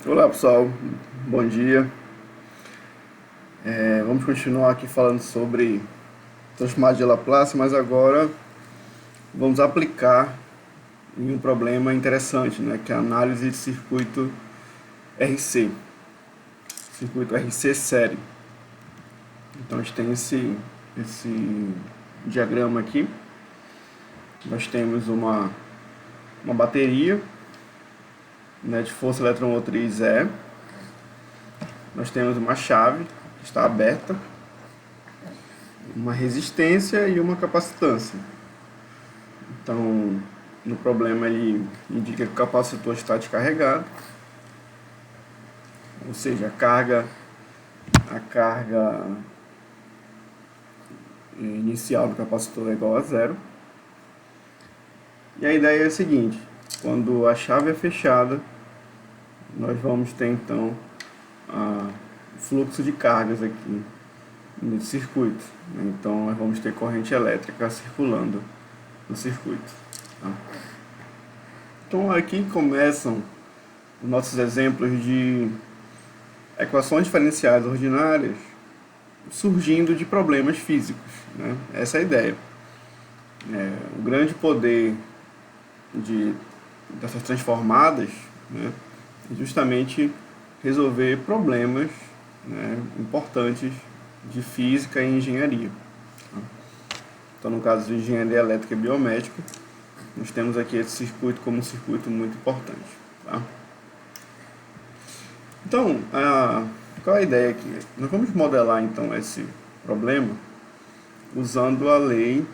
Olá pessoal, bom dia. Vamos continuar aqui falando sobre transformada de Laplace, mas agora vamos aplicar em um problema interessante, né, que é a análise de RC, circuito RC série. Então a gente tem esse diagrama aqui. Nós temos uma bateria, né, de força eletromotriz E. Nós temos uma chave que está aberta, uma resistência e uma capacitância. Então, no problema ele indica que o capacitor está descarregado, ou seja, a carga inicial do capacitor é igual a zero. E a ideia é a seguinte: quando a chave é fechada, nós vamos ter então o fluxo de cargas aqui nesse circuito. Então, nós vamos ter corrente elétrica circulando no circuito. Tá? Então, aqui começam os nossos exemplos de equações diferenciais ordinárias surgindo de problemas físicos, né? Essa é a ideia. O grande poder dessas transformadas, né, é justamente resolver problemas, né, importantes de física e engenharia. Tá? Então, no caso de engenharia elétrica e biomédica, nós temos aqui esse circuito como um circuito muito importante. Tá? Então, qual é a ideia aqui? Nós vamos modelar então esse problema usando a lei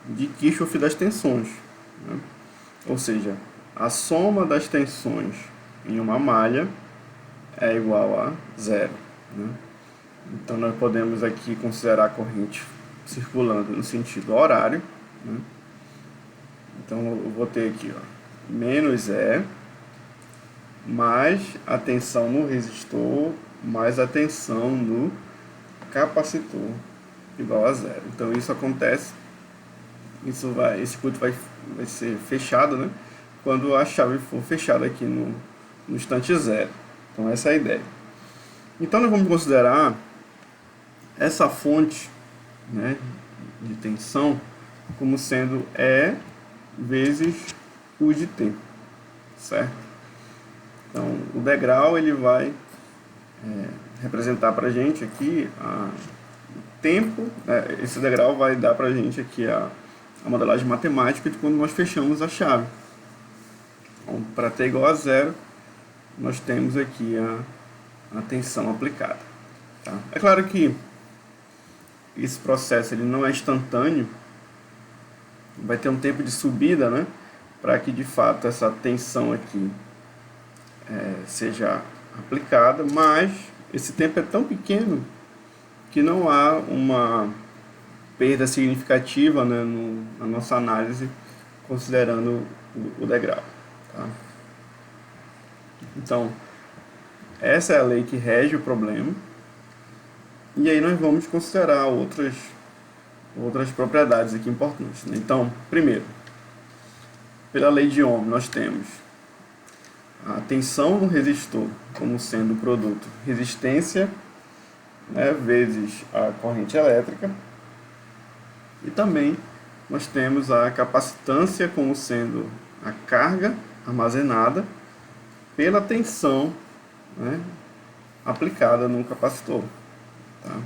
de Kirchhoff das tensões, né? Ou seja, a soma das tensões em uma malha é igual a zero, né? Então nós podemos aqui considerar a corrente circulando no sentido horário, né? Então eu vou ter aqui, ó, menos E mais a tensão no resistor mais a tensão no capacitor igual a zero. Então isso acontece, esse circuito vai ser fechado, né, quando a chave for fechada aqui no instante zero. Então essa é a ideia. Então nós vamos considerar essa fonte, né, de tensão como sendo E vezes U de T, certo? Então, o degrau ele vai representar para a gente aqui o tempo, esse degrau vai dar para a gente aqui a modelagem matemática de quando nós fechamos a chave. Então, para t igual a zero, nós temos aqui a tensão aplicada. Tá? É claro que esse processo ele não é instantâneo, vai ter um tempo de subida, né, para que de fato essa tensão aqui seja aplicada, mas esse tempo é tão pequeno que não há uma perda significativa, né, na nossa análise, considerando o degrau. Tá? Então, essa é a lei que rege o problema, e aí nós vamos considerar outras propriedades aqui importantes. Né? Então, primeiro, pela lei de Ohm, nós temos a tensão no resistor como sendo o produto resistência, né, vezes a corrente elétrica, e também nós temos a capacitância como sendo a carga armazenada pela tensão, né, aplicada no capacitor. Tá?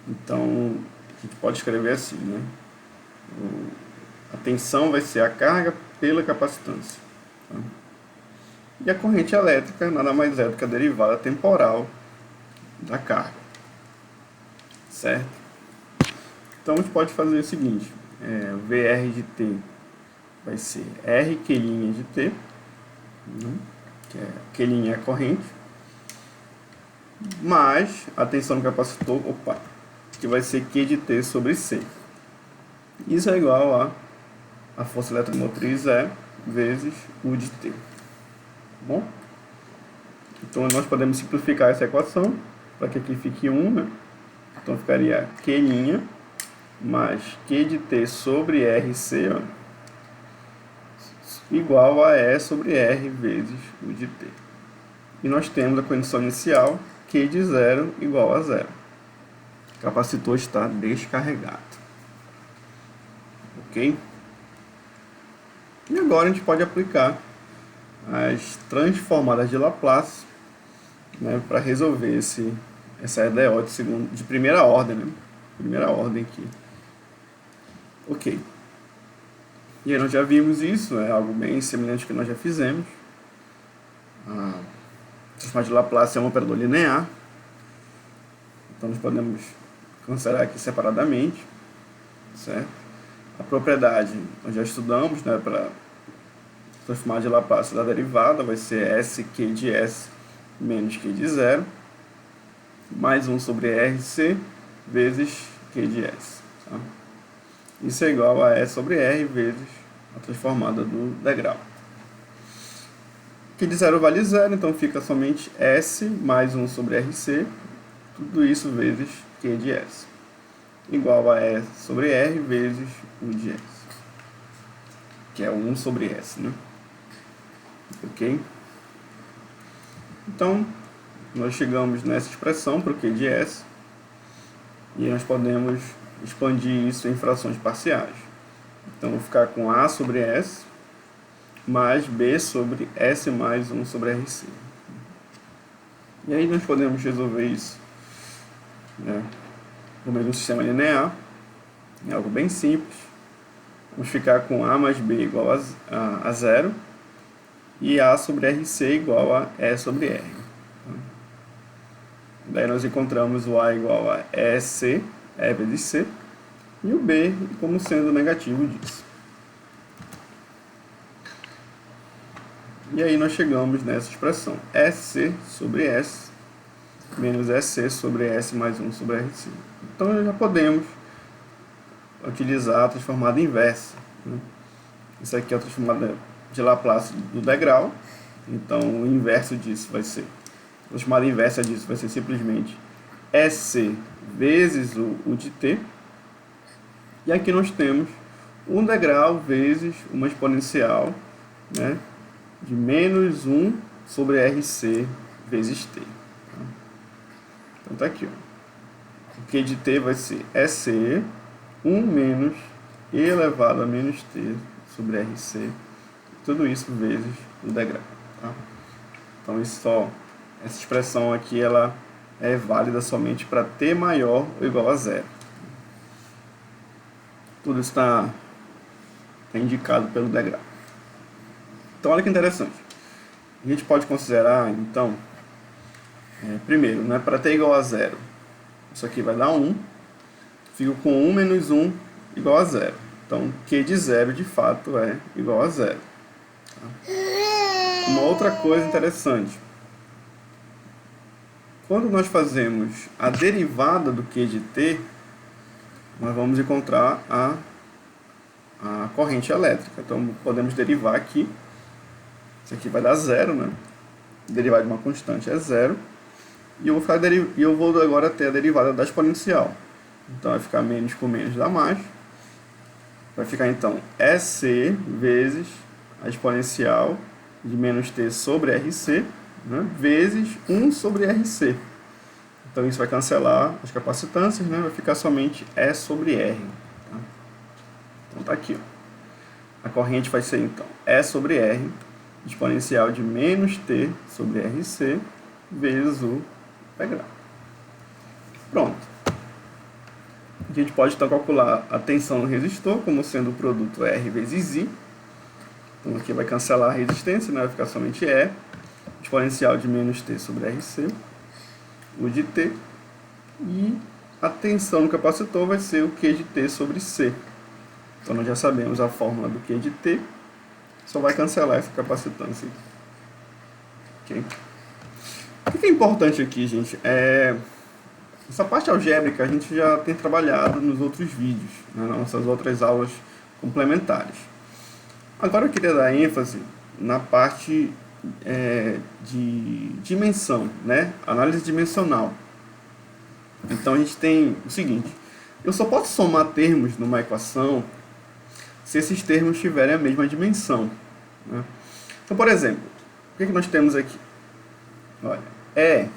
Então a gente pode escrever assim, né? A tensão vai ser a carga pela capacitância. Tá? E a corrente elétrica nada mais é do que a derivada temporal da carga. Certo? Então a gente pode fazer o seguinte: VR de T vai ser R Q' de T, né, que é Q' é a corrente, mais a tensão do capacitor, que vai ser Q de T sobre C. Isso é igual a força eletromotriz E vezes U de T. Bom? Então nós podemos simplificar essa equação para que aqui fique 1, né? Então ficaria Q' mais Q de T sobre RC, ó, igual a E sobre R vezes U de T. e nós temos a condição inicial Q de 0 igual a 0. O capacitor está descarregado. Ok? E agora a gente pode aplicar as transformadas de Laplace, né, para resolver essa EDO de primeira ordem, né? Primeira ordem aqui. Ok. E aí nós já vimos isso, é algo bem semelhante que nós já fizemos. A transformada de Laplace é um operador linear. Então nós podemos considerar aqui separadamente, certo? A propriedade nós já estudamos, né, para transformada de Laplace da derivada, vai ser SQ de S menos Q de 0, mais 1 sobre RC vezes Q de S. Tá? Isso é igual a E sobre R vezes a transformada do degrau. Q de 0 vale 0, então fica somente S mais 1 sobre RC, tudo isso vezes Q de S, igual a E sobre R vezes U de S, que é 1 sobre S, né? Ok? Então, nós chegamos nessa expressão para o Q de S, e nós podemos expandir isso em frações parciais. Então, vou ficar com A sobre S mais B sobre S mais 1 sobre RC. E aí nós podemos resolver isso, né, por meio de um sistema linear. É algo bem simples. Vamos ficar com A mais B igual a 0 e A sobre RC igual a E sobre R. Daí nós encontramos o A igual a EC, E vezes C, e o B como sendo negativo disso. E aí nós chegamos nessa expressão, EC sobre S menos EC sobre S mais 1 sobre RC. Então nós já podemos utilizar a transformada inversa, né? Isso aqui é a transformada de Laplace do degrau, então o inverso disso vai ser, a transformada inversa disso vai ser simplesmente EC vezes o de t, e aqui nós temos um degrau vezes uma exponencial, né, de menos 1 sobre RC vezes t. Então tá aqui, ó. O Q de t vai ser EC 1 menos e elevado a menos t sobre RC, tudo isso vezes o degrau. Tá? Então essa expressão aqui ela é válida somente para t maior ou igual a 0. Tudo isso está indicado pelo degrau. Então olha que interessante. A gente pode considerar, então, primeiro, né, para t igual a 0, isso aqui vai dar 1. Fico com 1 menos 1 igual a 0. Então, Q de 0 de fato é igual a 0. Tá? Uma outra coisa interessante. Quando nós fazemos a derivada do Q de t, nós vamos encontrar a corrente elétrica. Então, podemos derivar aqui. Isso aqui vai dar 0, né? Derivar de uma constante é 0. E eu vou agora ter a derivada da exponencial. Então, vai ficar menos com menos dá mais. Vai ficar, então, EC vezes a exponencial de menos t sobre RC, né, vezes 1 sobre RC. Então, isso vai cancelar as capacitâncias, né, vai ficar somente E sobre R. Tá? Então, tá aqui, ó. A corrente vai ser, então, E sobre R, exponencial de menos t sobre RC, vezes o integral. Pronto. A gente pode, então, calcular a tensão no resistor como sendo o produto R vezes I. Então, aqui vai cancelar a resistência, né? Vai ficar somente E, exponencial de menos t sobre RC, o de t, e a tensão no capacitor vai ser o Q de t sobre C. Então, nós já sabemos a fórmula do Q de t, só vai cancelar essa capacitância. Okay? O que é importante aqui, gente, essa parte algébrica a gente já tem trabalhado nos outros vídeos, né, nas nossas outras aulas complementares. Agora eu queria dar ênfase na parte de dimensão, né, análise dimensional. Então a gente tem o seguinte, eu só posso somar termos numa equação se esses termos tiverem a mesma dimensão, né? Então, por exemplo, o que nós temos aqui? Olha, é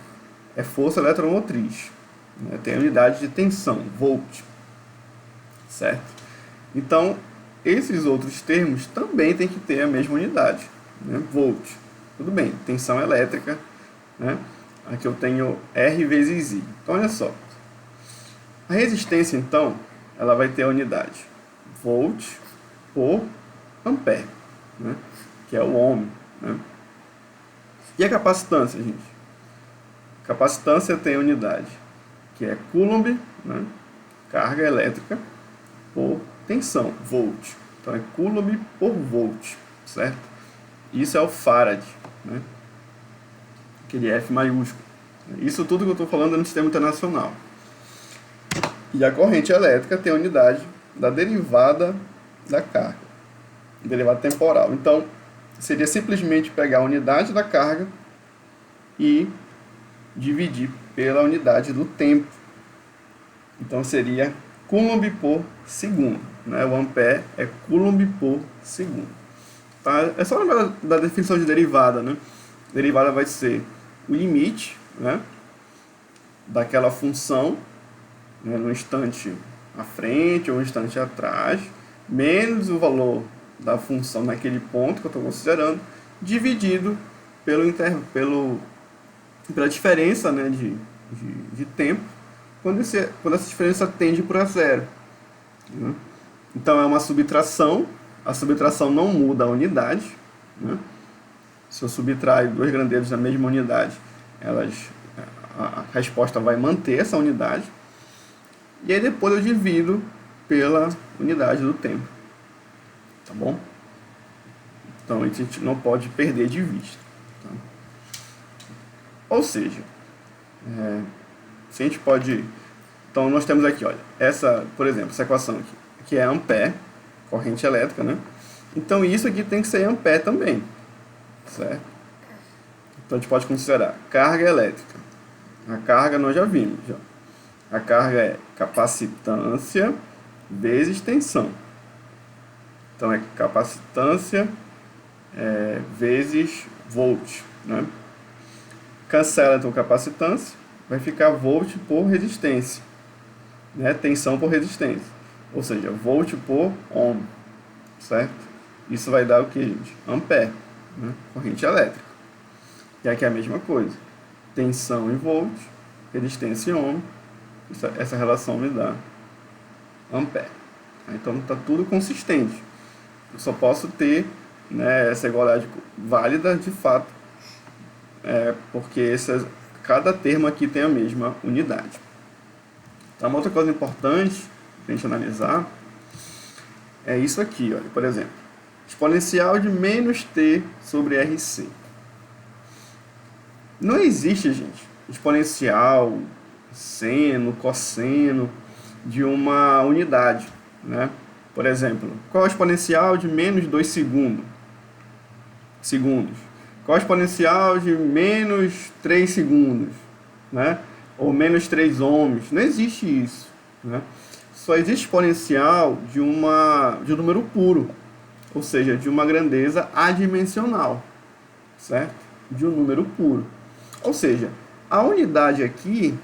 força eletromotriz, né? Tem a unidade de tensão, volt, certo? Então, esses outros termos também tem que ter a mesma unidade, né? Volt. Tudo bem, tensão elétrica, né? Aqui eu tenho R vezes I. Então, olha só. A resistência, então, ela vai ter a unidade volt por ampere, né? Que é o ohm, né? E a capacitância, gente? Capacitância tem a unidade, que é coulomb, né? Carga elétrica, por tensão, volt. Então é coulomb por volt, certo? Isso é o farad, né? Aquele F maiúsculo. Isso tudo que eu estou falando é no sistema internacional. E a corrente elétrica tem a unidade da derivada da carga, derivada temporal. Então, seria simplesmente pegar a unidade da carga e dividir pela unidade do tempo. Então, seria coulomb por segundo, né? O ampere é coulomb por segundo. Tá? É só lembrar da definição de derivada, né? Derivada vai ser o limite, né, daquela função, né, no instante à frente ou no instante atrás, menos o valor da função naquele ponto que eu estou considerando, dividido pela diferença, né, de tempo, quando essa diferença tende para zero, né? Então é uma subtração, a subtração não muda a unidade, né? Se eu subtrair duas grandezas da mesma unidade, a resposta vai manter essa unidade. E aí depois eu divido pela unidade do tempo. Tá bom? Então a gente não pode perder de vista. Tá? Ou seja, se a gente pode... Então nós temos aqui, olha, por exemplo, essa equação aqui, que é ampere, corrente elétrica, né? Então isso aqui tem que ser ampere também, certo? Então a gente pode considerar carga elétrica. A carga nós já vimos, já. A carga é capacitância vezes tensão. Então é capacitância vezes volt, né? Cancela então capacitância, vai ficar volt por resistência, né? Tensão por resistência. Ou seja, volt por ohm, certo? Isso vai dar o que, gente? Ampere, né? Corrente elétrica. E aqui é a mesma coisa. Tensão em volt, resistência em ohm. Essa relação me dá ampere. Então está tudo consistente. Eu só posso ter, né, essa igualdade válida de fato, porque cada termo aqui tem a mesma unidade. Então, uma outra coisa importante para a gente analisar é isso aqui, olha, por exemplo, exponencial de menos t sobre RC. Não existe, gente, exponencial, seno, cosseno de uma unidade, né? Por exemplo, qual é o exponencial de menos 2 segundos? Qual é o exponencial de menos 3 segundos? Né? Ou menos 3 ohms? Não existe isso, né? Só existe exponencial de um número puro, ou seja, de uma grandeza adimensional, certo? De um número puro. Ou seja, a unidade aqui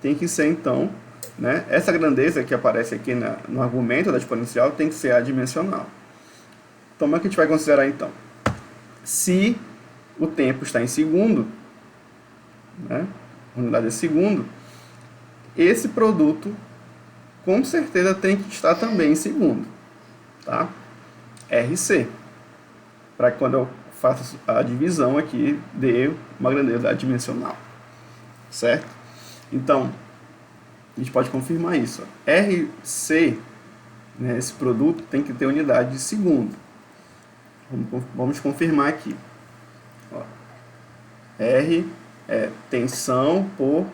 tem que ser, então, né, essa grandeza que aparece aqui no argumento da exponencial tem que ser adimensional. Então, como é que a gente vai considerar, então? Se o tempo está em segundo, né, a unidade é segundo, esse produto, com certeza, tem que estar também em segundo. Tá? RC. Para quando eu faço a divisão aqui, dê uma grandeza adimensional. Certo? Então, a gente pode confirmar isso. RC, né, esse produto tem que ter unidade de segundo. Vamos confirmar aqui. Ó. R é tensão por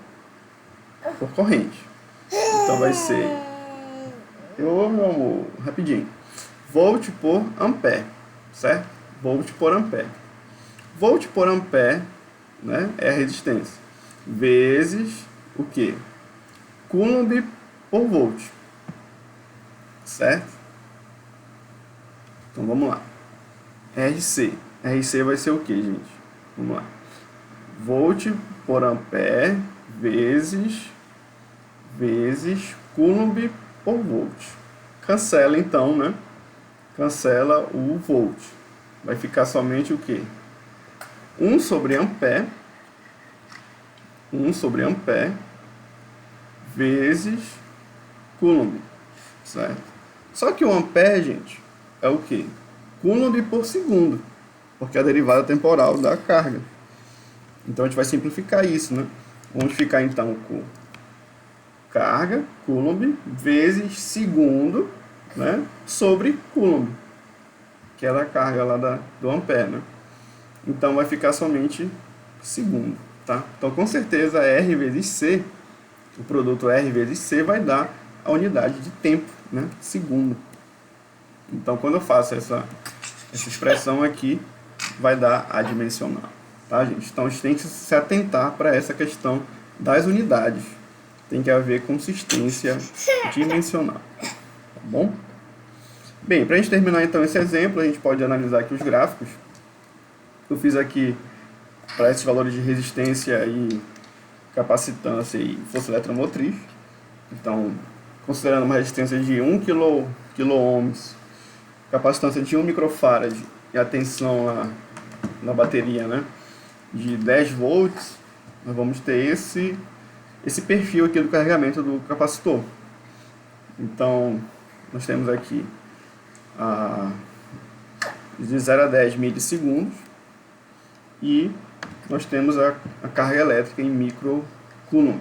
corrente. Então vai ser... meu amor, rapidinho. Volt por ampere, certo? Volt por ampere. Volt por ampere, né, é a resistência. Vezes o quê? Coulomb por volt, certo? Então vamos lá. RC vai ser o que, gente? Vamos lá. volt por ampere vezes coulomb por volt. Cancela então, né? Cancela o volt. Vai ficar somente o quê? 1 sobre ampere vezes coulomb, certo? Só que o ampere, gente, é o quê? Coulomb por segundo, porque é a derivada temporal da carga. Então a gente vai simplificar isso, né? Vamos ficar então com carga, coulomb, vezes segundo, né? Sobre coulomb, que é a carga lá do ampere, né? Então vai ficar somente segundo, tá? Então com certeza R vezes C, o produto R vezes C vai dar a unidade de tempo, né? Segundo. Então quando eu faço essa expressão aqui, vai dar adimensional, tá, gente? Então a gente tem que se atentar para essa questão das unidades. Tem que haver consistência dimensional, tá bom? Bem, para a gente terminar então esse exemplo, a gente pode analisar aqui os gráficos. Eu fiz aqui para esses valores de resistência e capacitância e força eletromotriz. Então, considerando uma resistência de 1 kΩ, capacitância de 1 microfarad e a tensão na bateria, né, de 10 volts, nós vamos ter esse perfil aqui do carregamento do capacitor. Então, nós temos aqui de 0 a 10 milissegundos e nós temos a carga elétrica em microcoulomb.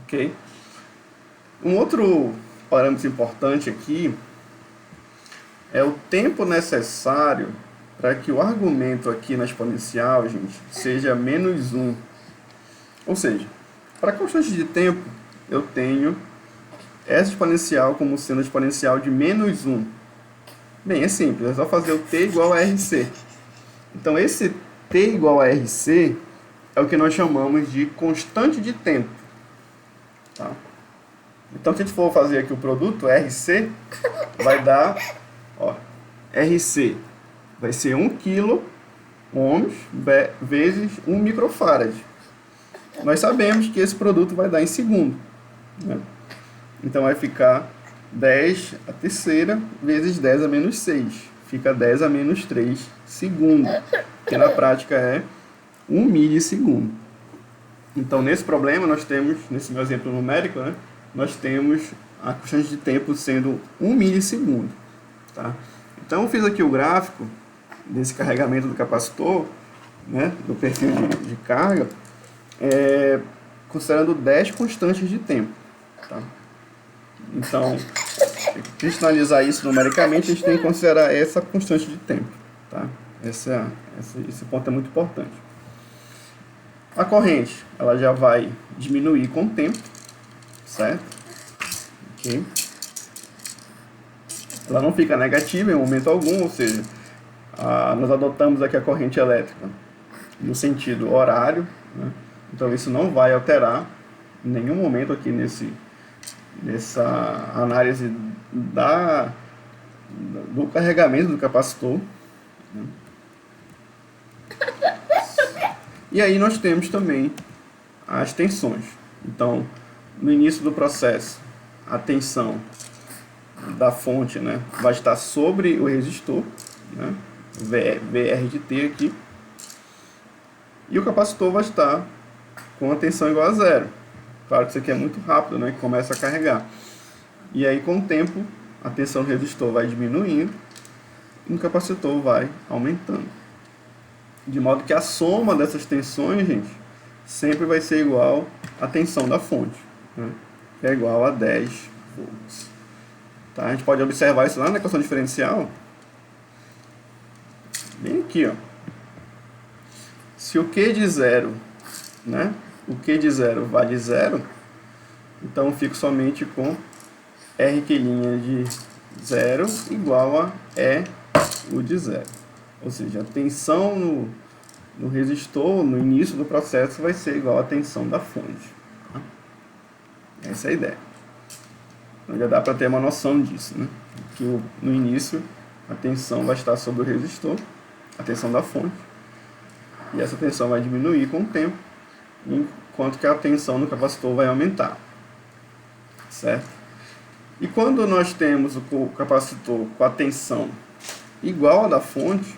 Ok? Um outro parâmetro importante aqui é o tempo necessário para que o argumento aqui na exponencial, gente, seja menos 1. Ou seja, para a constante de tempo, eu tenho essa exponencial como sendo a exponencial de menos 1. Bem, é simples, é só fazer o t igual a RC. Então, esse t igual a RC é o que nós chamamos de constante de tempo. Tá? Então, se a gente for fazer aqui o produto, RC, vai dar, ó, RC vai ser 1 kΩ vezes 1 microfarad. Nós sabemos que esse produto vai dar em segundo, né? Então vai ficar 10 a terceira vezes 10 a menos 6. Fica 10 a menos 3 segundos, que na prática é 1 milissegundo. Então nesse problema nós temos, nesse meu exemplo numérico, né, nós temos a constante de tempo sendo 1 milissegundo. Tá? Então eu fiz aqui o gráfico desse carregamento do capacitor, né, do perfil de carga, considerando 10 constantes de tempo. Tá? Então, para analisar isso numericamente, a gente tem que considerar essa constante de tempo. Tá? Esse ponto é muito importante. A corrente, ela já vai diminuir com o tempo, certo? Okay. Ela não fica negativa em momento algum, ou seja, nós adotamos aqui a corrente elétrica no sentido horário, né? Então isso não vai alterar em nenhum momento aqui nessa análise do carregamento do capacitor, né? E aí nós temos também as tensões. Então, no início do processo, a tensão da fonte, né, vai estar sobre o resistor, né, VR de T aqui, e o capacitor vai estar com a tensão igual a zero. Claro que isso aqui é muito rápido, né, que começa a carregar. E aí, com o tempo, a tensão do resistor vai diminuindo e o capacitor vai aumentando. De modo que a soma dessas tensões, gente, sempre vai ser igual à tensão da fonte, né, que é igual a 10 volts. Tá? A gente pode observar isso lá na equação diferencial. Bem aqui, ó. Se o Q de zero, né, o Q de zero vale zero, então eu fico somente com R Q' de zero igual a E o de zero. Ou seja, a tensão no resistor, no início do processo, vai ser igual à tensão da fonte. Tá? Essa é a ideia. Então já dá para ter uma noção disso, né? Que no início a tensão vai estar sobre o resistor, a tensão da fonte. E essa tensão vai diminuir com o tempo, enquanto que a tensão no capacitor vai aumentar, certo? E quando nós temos o capacitor com a tensão igual à da fonte,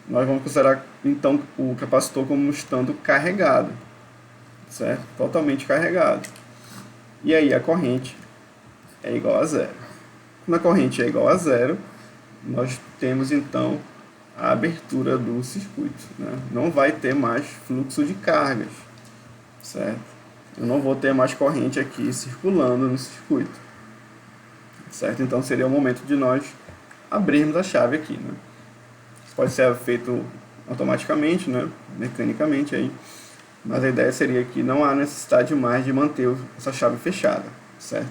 nós vamos considerar então o capacitor como estando carregado, certo? Totalmente carregado. E aí a corrente é igual a zero. Quando a corrente é igual a zero, nós temos então a abertura do circuito, né? Não vai ter mais fluxo de cargas, certo? Eu não vou ter mais corrente aqui circulando no circuito, certo? Então seria o momento de nós abrirmos a chave aqui, né? Isso pode ser feito automaticamente, né? Mecanicamente aí, mas a ideia seria que não há necessidade mais de manter essa chave fechada, certo?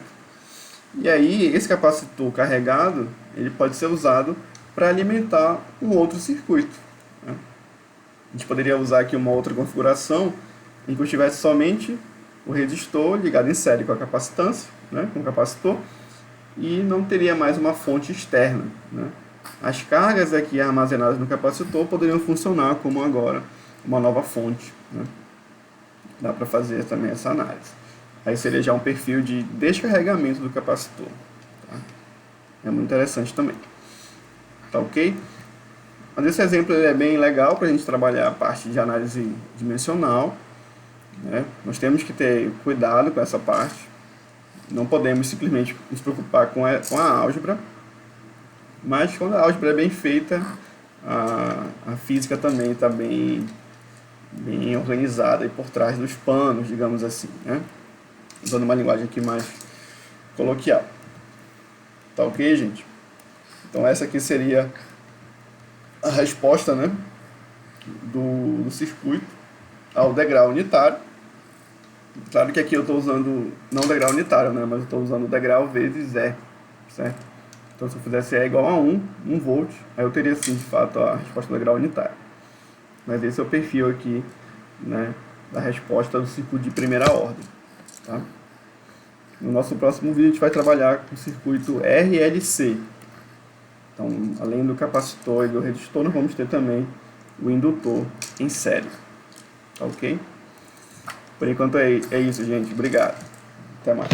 E aí esse capacitor carregado, ele pode ser usado para alimentar um outro circuito, né? A gente poderia usar aqui uma outra configuração em que eu tivesse somente o resistor ligado em série com a capacitância, né, com o capacitor, e não teria mais uma fonte externa, né? As cargas aqui armazenadas no capacitor poderiam funcionar como agora uma nova fonte, né? Dá para fazer também essa análise. Aí seria já um perfil de descarregamento do capacitor, tá? É muito interessante também. Tá ok? Mas esse exemplo é bem legal para a gente trabalhar a parte de análise dimensional, né? Nós temos que ter cuidado com essa parte. Não podemos simplesmente nos preocupar com a álgebra, mas quando a álgebra é bem feita, a física também está bem organizada e por trás dos panos, digamos assim, né? Usando uma linguagem aqui mais coloquial. Tá ok, gente? Então essa aqui seria a resposta, né, do circuito ao degrau unitário. Claro que aqui eu estou usando não degrau unitário, né, mas eu estou usando o degrau vezes E, certo? Então se eu fizesse E igual a 1 volt, aí eu teria sim de fato a resposta do degrau unitário. Mas esse é o perfil aqui, né, da resposta do circuito de primeira ordem, tá? No nosso próximo vídeo a gente vai trabalhar com o circuito RLC. Então, além do capacitor e do resistor, nós vamos ter também o indutor em série. Tá ok? Por enquanto é isso, gente. Obrigado. Até mais.